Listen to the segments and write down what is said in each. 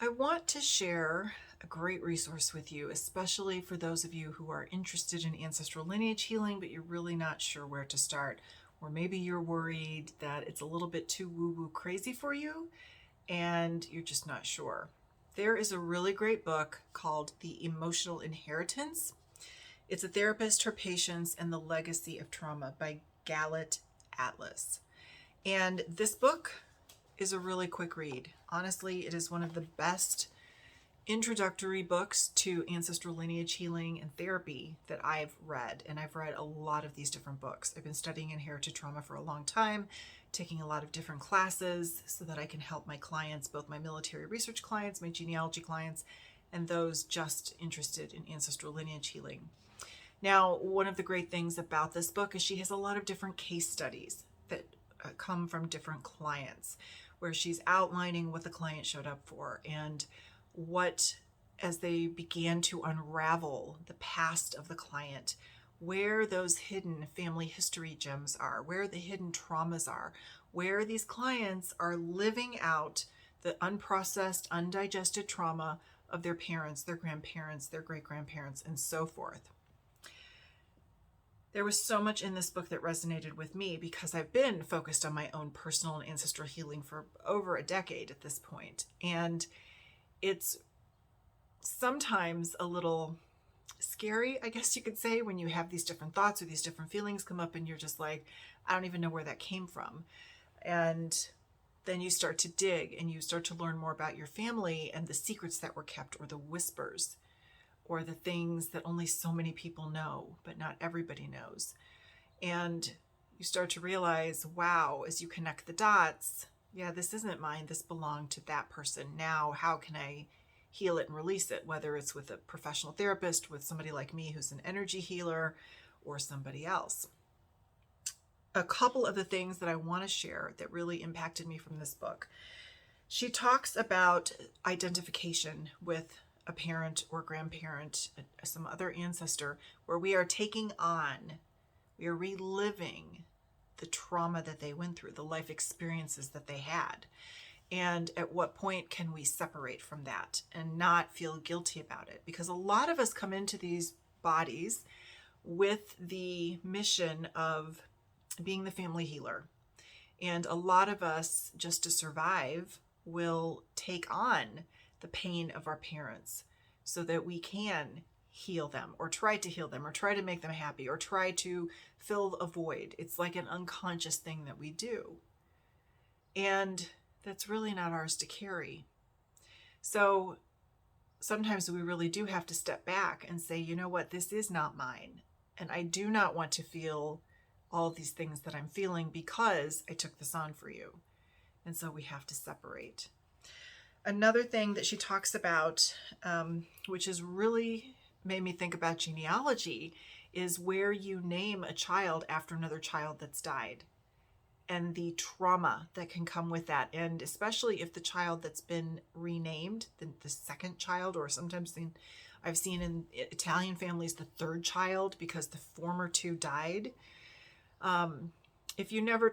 I want to share a great resource with you, especially for those of you who are interested in ancestral lineage healing, but you're really not sure where to start. Or maybe you're worried that it's a little bit too woo-woo crazy for you and you're just not sure. There is a really great book called The Emotional Inheritance. It's a therapist, her patients, and the legacy of trauma by Galit Atlas. And this book is a really quick read. Honestly, it is one of the best introductory books to ancestral lineage healing and therapy that I've read. And I've read a lot of these different books. I've been studying inherited trauma for a long time, taking a lot of different classes so that I can help my clients, both my military research clients, my genealogy clients, and those just interested in ancestral lineage healing. Now, one of the great things about this book is she has a lot of different case studies that come from different clients, where she's outlining what the client showed up for and what, as they began to unravel the past of the client, where those hidden family history gems are, where the hidden traumas are, where these clients are living out the unprocessed, undigested trauma of their parents, their grandparents, their great-grandparents, and so forth. There was so much in this book that resonated with me because I've been focused on my own personal and ancestral healing for over a decade at this point. And it's sometimes a little scary, I guess you could say, when you have these different thoughts or these different feelings come up and you're just like, I don't even know where that came from. And then you start to dig and you start to learn more about your family and the secrets that were kept, or the whispers, or the things that only so many people know, but not everybody knows. And you start to realize, wow, as you connect the dots, yeah, this isn't mine. This belonged to that person. Now, how can I heal it and release it? Whether it's with a professional therapist, with somebody like me who's an energy healer, or somebody else. A couple of the things that I want to share that really impacted me from this book. She talks about identification with a parent or grandparent, some other ancestor, where we are reliving the trauma that they went through, the life experiences that they had. And at what point can we separate from that and not feel guilty about it? Because a lot of us come into these bodies with the mission of being the family healer. And a lot of us, just to survive, will take on the pain of our parents so that we can heal them, or try to heal them, or try to make them happy, or try to fill a void. It's like an unconscious thing that we do. And that's really not ours to carry. So sometimes we really do have to step back and say, you know what, this is not mine. And I do not want to feel all these things that I'm feeling because I took this on for you. And so we have to separate. Another thing that she talks about, which has really made me think about genealogy, is where you name a child after another child that's died, and the trauma that can come with that. And especially if the child that's been renamed, the second child, or sometimes I've seen in Italian families, the third child, because the former two died. If you never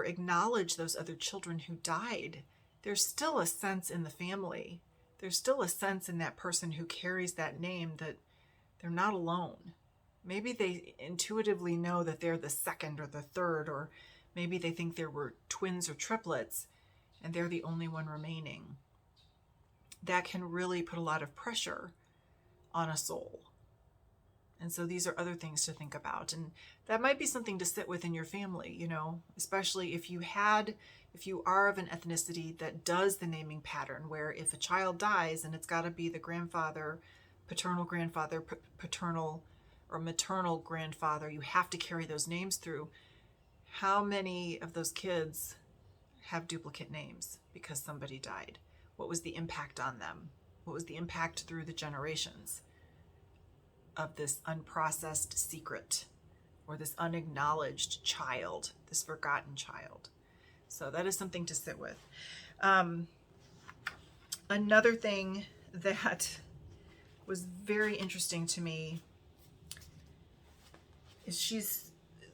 acknowledge those other children who died, there's still a sense in the family. There's still a sense in that person who carries that name that they're not alone. Maybe they intuitively know that they're the second or the third, or maybe they think there were twins or triplets and they're the only one remaining. That can really put a lot of pressure on a soul. And so these are other things to think about. And that might be something to sit with in your family, especially if you are of an ethnicity that does the naming pattern, where if a child dies and it's got to be the grandfather, paternal grandfather, paternal or maternal grandfather, you have to carry those names through. How many of those kids have duplicate names because somebody died? What was the impact on them? What was the impact through the generations of this unprocessed secret, or this unacknowledged child, this forgotten child? So that is something to sit with. Another thing that was very interesting to me is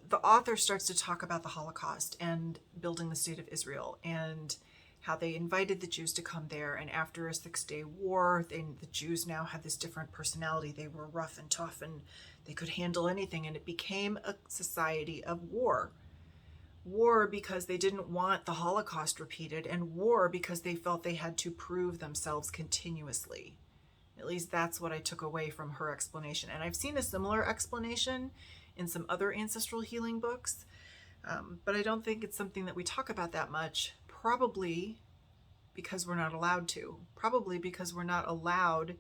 the author starts to talk about the Holocaust and building the state of Israel. And how they invited the Jews to come there. And after a 6-day war, the Jews now had this different personality. They were rough and tough and they could handle anything. And it became a society of war. War because they didn't want the Holocaust repeated, and war because they felt they had to prove themselves continuously. At least that's what I took away from her explanation. And I've seen a similar explanation in some other ancestral healing books, but I don't think it's something that we talk about that much, probably because we're not allowed to. Probably because we're not allowed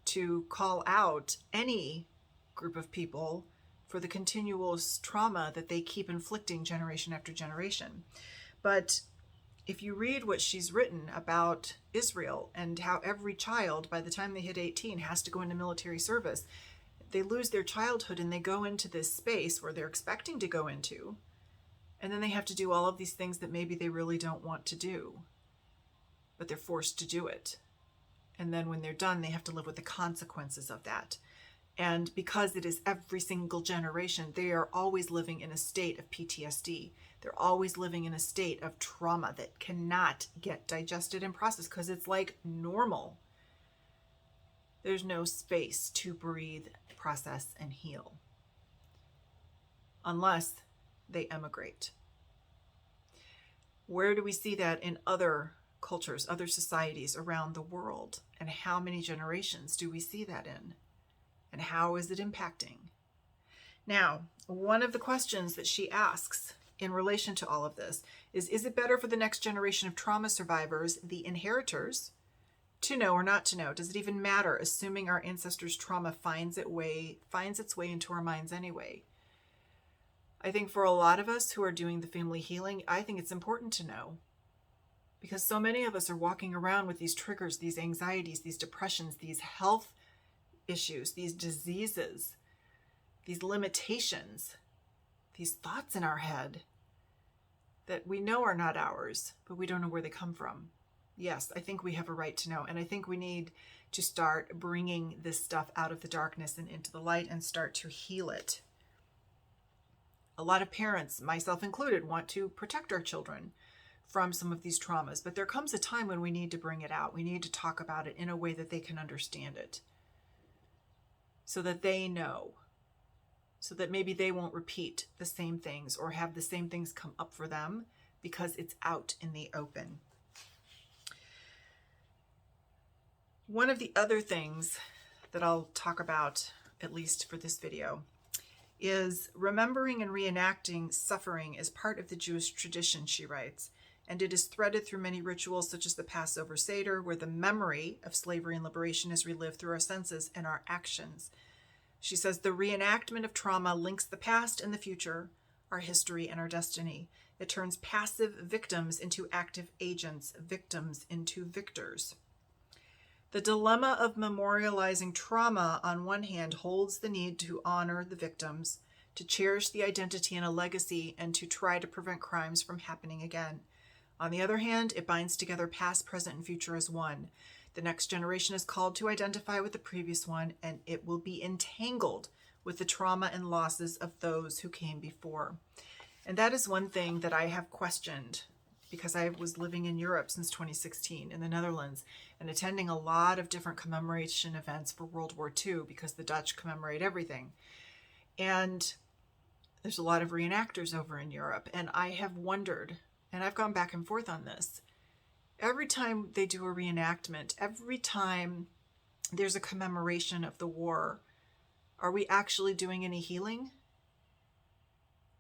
to call out any group of people for the continuous trauma that they keep inflicting generation after generation. But if you read what she's written about Israel and how every child, by the time they hit 18, has to go into military service, they lose their childhood and they go into this space where they're expecting to go into, and then they have to do all of these things that maybe they really don't want to do, but they're forced to do it. And then when they're done, they have to live with the consequences of that. And because it is every single generation, they are always living in a state of PTSD. They're always living in a state of trauma that cannot get digested and processed because it's like normal. There's no space to breathe, process, and heal unless they emigrate. Where do we see that in other cultures, other societies around the world? And how many generations do we see that in? And how is it impacting? Now, one of the questions that she asks in relation to all of this is it better for the next generation of trauma survivors, the inheritors, to know or not to know? Does it even matter, assuming our ancestors' trauma finds its way into our minds anyway? I think for a lot of us who are doing the family healing, I think it's important to know. Because so many of us are walking around with these triggers, these anxieties, these depressions, these health issues, these diseases, these limitations, these thoughts in our head that we know are not ours, but we don't know where they come from. Yes, I think we have a right to know. And I think we need to start bringing this stuff out of the darkness and into the light and start to heal it. A lot of parents, myself included, want to protect our children from some of these traumas, but there comes a time when we need to bring it out. We need to talk about it in a way that they can understand it, so that they know, so that maybe they won't repeat the same things or have the same things come up for them because it's out in the open. One of the other things that I'll talk about, at least for this video, is remembering and reenacting suffering as part of the Jewish tradition, she writes, and it is threaded through many rituals such as the Passover Seder, where the memory of slavery and liberation is relived through our senses and our actions. She says the reenactment of trauma links the past and the future, our history and our destiny. It turns passive victims into active agents, victims into victors. The dilemma of memorializing trauma on one hand holds the need to honor the victims, to cherish the identity and a legacy, and to try to prevent crimes from happening again. On the other hand, it binds together past, present, and future as one. The next generation is called to identify with the previous one, and it will be entangled with the trauma and losses of those who came before. And that is one thing that I have questioned, because I was living in Europe since 2016, in the Netherlands, and attending a lot of different commemoration events for World War II, because the Dutch commemorate everything. And there's a lot of reenactors over in Europe, and I have wondered, and I've gone back and forth on this, every time they do a reenactment, every time there's a commemoration of the war, are we actually doing any healing?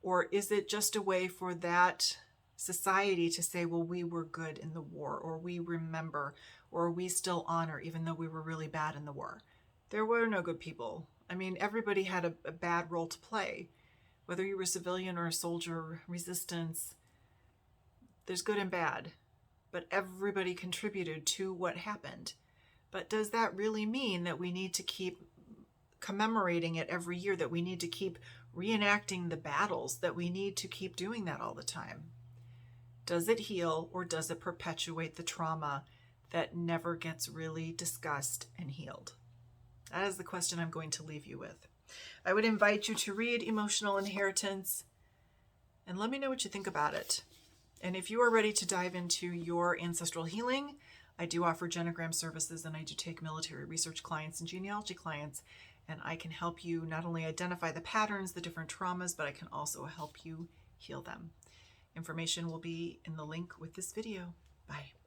Or is it just a way for that society to say, well, we were good in the war, or we remember, or we still honor, even though we were really bad in the war? There were no good people. I mean, everybody had a bad role to play. Whether you were civilian or a soldier, resistance, there's good and bad. But everybody contributed to what happened. But does that really mean that we need to keep commemorating it every year, that we need to keep reenacting the battles, that we need to keep doing that all the time? Does it heal, or does it perpetuate the trauma that never gets really discussed and healed? That is the question I'm going to leave you with. I would invite you to read Emotional Inheritance and let me know what you think about it. And if you are ready to dive into your ancestral healing, I do offer genogram services, and I do take military research clients and genealogy clients, and I can help you not only identify the patterns, the different traumas, but I can also help you heal them. Information will be in the link with this video. Bye.